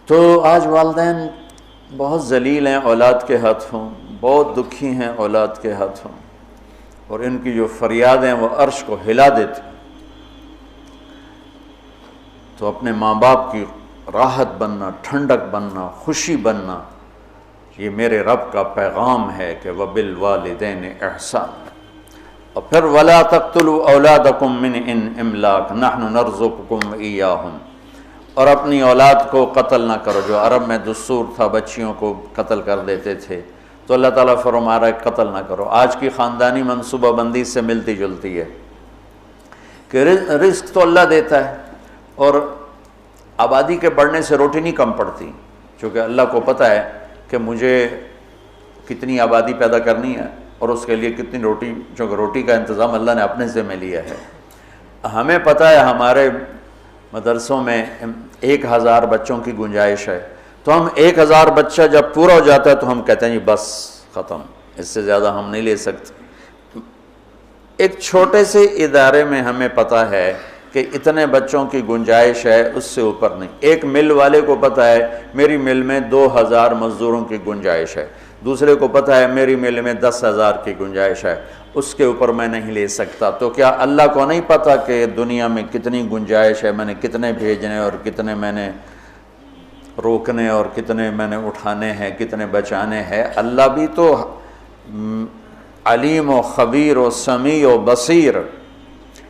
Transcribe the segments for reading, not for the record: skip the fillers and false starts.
تو آج والدین بہت ذلیل ہیں اولاد کے ہاتھوں، بہت دکھی ہیں اولاد کے ہاتھوں، اور ان کی جو فریادیں وہ عرش کو ہلا دیتی۔ تو اپنے ماں باپ کی راحت بننا، ٹھنڈک بننا، خوشی بننا، یہ میرے رب کا پیغام ہے کہ وَبِالْوَالِدَيْنِ إِحْسَانًا۔ اور پھر وَلَا تَقْتُلُوا أَوْلَادَكُم مِّنْ إِمْلَاقٍ نَحْنُ نَرْزُقُكُمْ وَإِيَّاهُمْ۔ اور اپنی اولاد کو قتل نہ کرو، جو عرب میں دستور تھا بچیوں کو قتل کر دیتے تھے، تو اللہ تعالیٰ فرما رہا ہے قتل نہ کرو۔ آج کی خاندانی منصوبہ بندی سے ملتی جلتی ہے کہ رزق تو اللہ دیتا ہے، اور آبادی کے بڑھنے سے روٹی نہیں کم پڑتی، چونکہ اللہ کو پتہ ہے کہ مجھے کتنی آبادی پیدا کرنی ہے اور اس کے لیے کتنی روٹی، چونکہ روٹی کا انتظام اللہ نے اپنے ذمہ لیا ہے۔ ہمیں پتہ ہے ہمارے مدرسوں میں 1000 بچوں کی گنجائش ہے، تو ہم 1000 بچہ جب پورا ہو جاتا ہے تو ہم کہتے ہیں جی بس ختم، اس سے زیادہ ہم نہیں لے سکتے۔ ایک چھوٹے سے ادارے میں ہمیں پتہ ہے کہ اتنے بچوں کی گنجائش ہے، اس سے اوپر نہیں۔ ایک مل والے کو پتہ ہے میری مل میں 2000 مزدوروں کی گنجائش ہے، دوسرے کو پتہ ہے میری مل میں 10,000 کی گنجائش ہے، اس کے اوپر میں نہیں لے سکتا۔ تو کیا اللہ کو نہیں پتہ کہ دنیا میں کتنی گنجائش ہے، میں نے کتنے بھیجنے اور کتنے میں نے روکنے اور کتنے میں نے اٹھانے ہیں، کتنے بچانے ہیں؟ اللہ بھی تو علیم و خبیر و سمیع و بصیر۔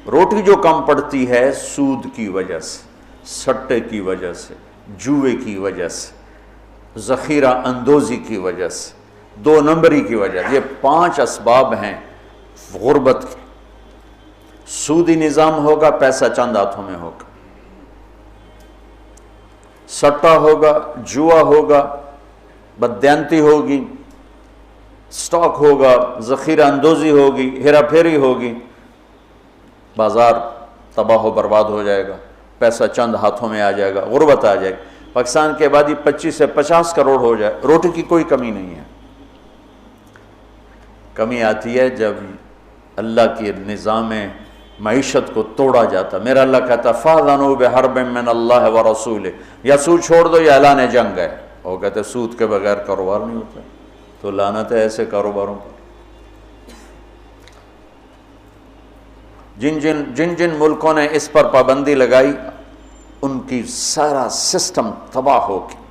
روٹی جو کم پڑتی ہے سود کی وجہ سے، سٹے کی وجہ سے، جوئے کی وجہ سے، ذخیرہ اندوزی کی وجہ سے، 2 نمبری کی وجہ سے، یہ 5 اسباب ہیں غربت کے۔ سودی نظام ہوگا، پیسہ چند ہاتھوں میں ہوگا، سٹا ہوگا، جوا ہوگا، بددیانتی ہوگی، سٹاک ہوگا، ذخیرہ اندوزی ہوگی، ہیرا پھیری ہوگی، بازار تباہ و برباد ہو جائے گا، پیسہ چند ہاتھوں میں آ جائے گا، غربت آ جائے گی۔ پاکستان کی آبادی 25 سے 50 کروڑ ہو جائے، روٹی کی کوئی کمی نہیں ہے۔ کمی آتی ہے جب اللہ کی نظام معیشت کو توڑا جاتا۔ میرا اللہ کہتا فَأْذَنُوا بِحَرْبٍ مِّنَ اللَّهِ وَرَسُولِهِ، یا سود چھوڑ دو یا اعلان جنگ ہے۔ وہ کہتے سود کے بغیر کاروبار نہیں ہوتا، تو لعنت ہے ایسے کاروباروں پر۔ جن جن ملکوں نے اس پر پابندی لگائی ان کی سارا سسٹم تباہ ہو گیا۔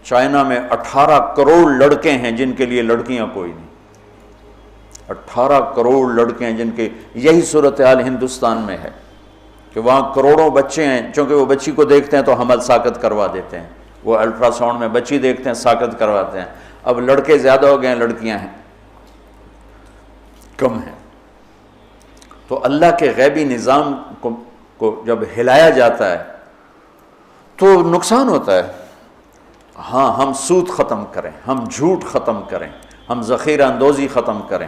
چائنا میں 18 کروڑ لڑکے ہیں جن کے لیے لڑکیاں کوئی نہیں، 18 کروڑ لڑکے ہیں جن کے، یہی صورتحال ہندوستان میں ہے کہ وہاں کروڑوں بچے ہیں، چونکہ وہ بچی کو دیکھتے ہیں تو حمل ساقط کروا دیتے ہیں، وہ الٹرا ساؤنڈ میں بچی دیکھتے ہیں ساقط کرواتے ہیں۔ اب لڑکے زیادہ ہو گئے ہیں، لڑکیاں ہیں کم ہیں۔ تو اللہ کے غیبی نظام کو جب ہلایا جاتا ہے تو نقصان ہوتا ہے۔ ہاں، ہم سود ختم کریں، ہم جھوٹ ختم کریں، ہم ذخیرہ اندوزی ختم کریں،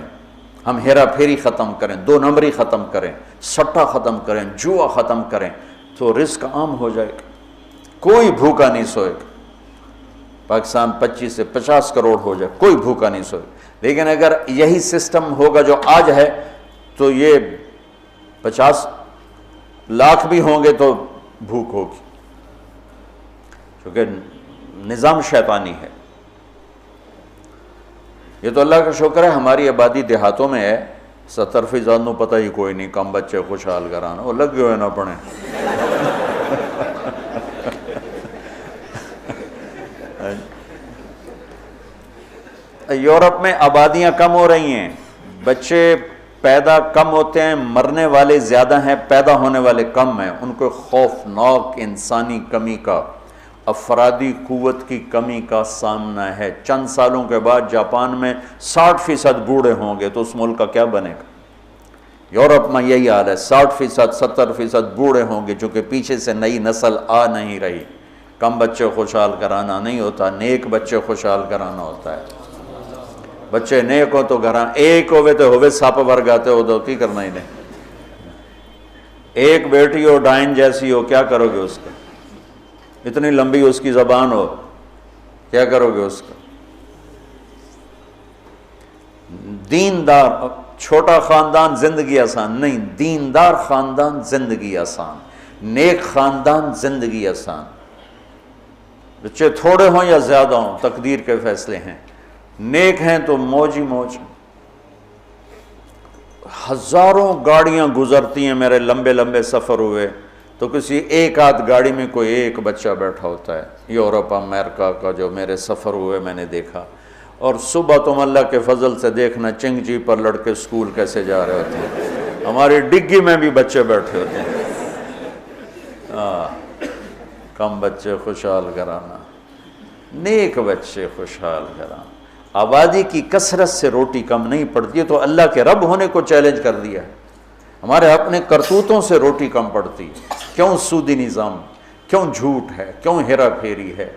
ہم ہیرا پھیری ختم کریں، 2 نمبری ختم کریں، سٹا ختم کریں، جوا ختم کریں، تو رزق عام ہو جائے گا، کوئی بھوکا نہیں سوئے گا۔ پاکستان 25 سے 50 کروڑ ہو جائے، کوئی بھوکا نہیں سوئے گا۔ لیکن اگر یہی سسٹم ہوگا جو آج ہے تو یہ 50 لاکھ بھی ہوں گے تو بھوک ہوگی، کیونکہ نظام شیطانی ہے۔ یہ تو اللہ کا شکر ہے ہماری آبادی دیہاتوں میں ہے، 70% نو پتہ ہی کوئی نہیں، کم بچے خوشحال کرانا، وہ لگے ہوئے نہ پڑھیں۔ یورپ میں آبادیاں کم ہو رہی ہیں، بچے پیدا کم ہوتے ہیں، مرنے والے زیادہ ہیں، پیدا ہونے والے کم ہیں۔ ان کو خوفناک انسانی کمی کا، افرادی قوت کی کمی کا سامنا ہے۔ چند سالوں کے بعد جاپان میں 60% بوڑھے ہوں گے، تو اس ملک کا کیا بنے گا؟ یورپ میں یہی حال ہے، 60%، 70% بوڑھے ہوں گے، چونکہ پیچھے سے نئی نسل آ نہیں رہی۔ کم بچے خوشحال کرانا نہیں ہوتا، نیک بچے خوشحال کرانا ہوتا ہے۔ بچے نیک ہو تو گھراں ایک ہوئے تو ہوئے سپ ورگاتے ہو تو کی کرنا ہی نہیں۔ ایک بیٹی ہو ڈائن جیسی ہو، کیا کرو گے اس کا؟ اتنی لمبی اس کی زبان ہو، کیا کرو گے اس کا؟ دیندار چھوٹا خاندان زندگی آسان نہیں، دیندار خاندان زندگی آسان، نیک خاندان زندگی آسان۔ بچے تھوڑے ہوں یا زیادہ ہوں تقدیر کے فیصلے ہیں، نیک ہیں تو موج ہی موج۔ ہزاروں گاڑیاں گزرتی ہیں، میرے لمبے لمبے سفر ہوئے تو کسی ایک آدھ گاڑی میں کوئی ایک بچہ بیٹھا ہوتا ہے، یورپ امریکہ کا جو میرے سفر ہوئے میں نے دیکھا۔ اور صبح تم اللہ کے فضل سے دیکھنا چنگجی پر لڑکے اسکول کیسے جا رہے ہوتے ہیں، ہماری ڈگی میں بھی بچے بیٹھے ہوتے ہیں۔ کم بچے خوشحال گھرانہ، نیک بچے خوشحال گھرانہ۔ آبادی کی کثرت سے روٹی کم نہیں پڑتی ہے، تو اللہ کے رب ہونے کو چیلنج کر دیا ہے۔ ہمارے اپنے کرتوتوں سے روٹی کم پڑتی ہے۔ کیوں سودی نظام، کیوں جھوٹ ہے، کیوں ہیرا پھیری ہے،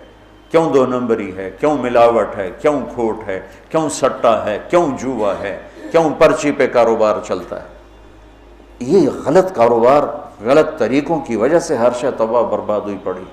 کیوں دو نمبری ہے، کیوں ملاوٹ ہے، کیوں کھوٹ ہے، کیوں سٹا ہے، کیوں جوا ہے، کیوں پرچی پہ کاروبار چلتا ہے۔ یہ غلط کاروبار، غلط طریقوں کی وجہ سے ہر شے تباہ برباد ہوئی پڑی۔